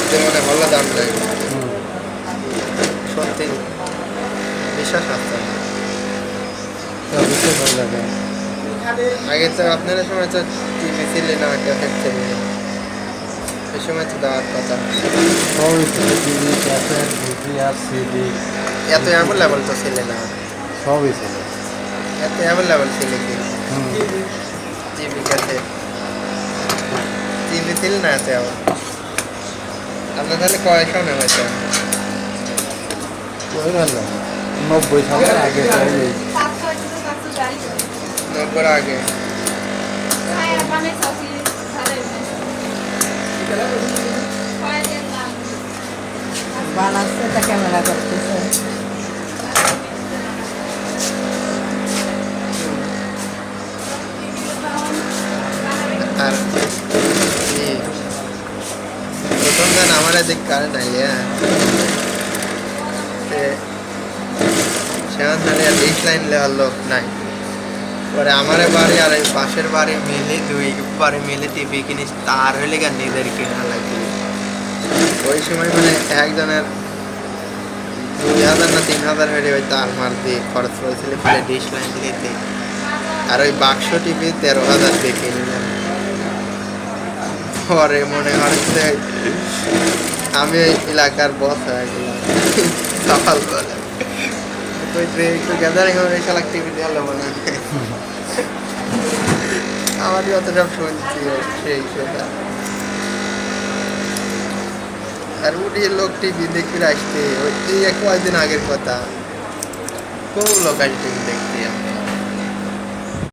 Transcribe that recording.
ভাবতে মনে হলো দাম লাগবে, হুম। সত্যি বিশ্বাস আসছে না। তো অবশ্যই ভালো লাগে। আগে তো আপনার সময় তো টিভি ছিল না, ক্যাসেট ছিল, এই সময় তো দেওয়ার কথা। সবই ছিল, টিভি, ক্যাসেট, ভিসিআর, সিডি, এত অ্যাভেলেবল তো ছিল না, সবই ছিল। এত অ্যাভেলেবল ছিল কি হুম। টিভি ক্যাসেট, টিভি ছিল না এত আবার। আপনার তাহলে কয় সনে হয়েছে? ওই ভালো 90 সালের আগে সবই। 90 আগে। বানাচ্ছে, এটা ক্যামেরা করতেছে। আর ই প্রথম দিন আমার এদিক কারেন্ট আইলে সেখান থেকে ডিশ লাইন লেওয়ার লোক নাই। পরে আমার বাড়ি আর এই পাশের বাড়ি মিলে, দুই বাড়ি মিলে টিভি কিনিস, তার হইলে গা নিজের কিনা লাগবে। ওই সময় মানে একজনের 2000 না 3000 হইলে ওই তার মার দিয়ে খরচ করেছিল ফেলে ডিশ লাইন দিতে। আর ওই বাক্স টিভি 13,000 দিয়ে কিনলাম। পরে মনে হচ্ছে আমি ওই এলাকার বস হয়ে গেলাম সকাল বলে একটু গ্যাদারিং হবে, এই শালা টিভি দেওয়ালো মনে হয়। আমারই অত সব শুনছি সেই সেটা। আর উঠে লোক টিভি দেখতে আসতে, ওই এই কয়েকদিন আগের কথা, কোন লোক আসে টিভি দেখতে আমরা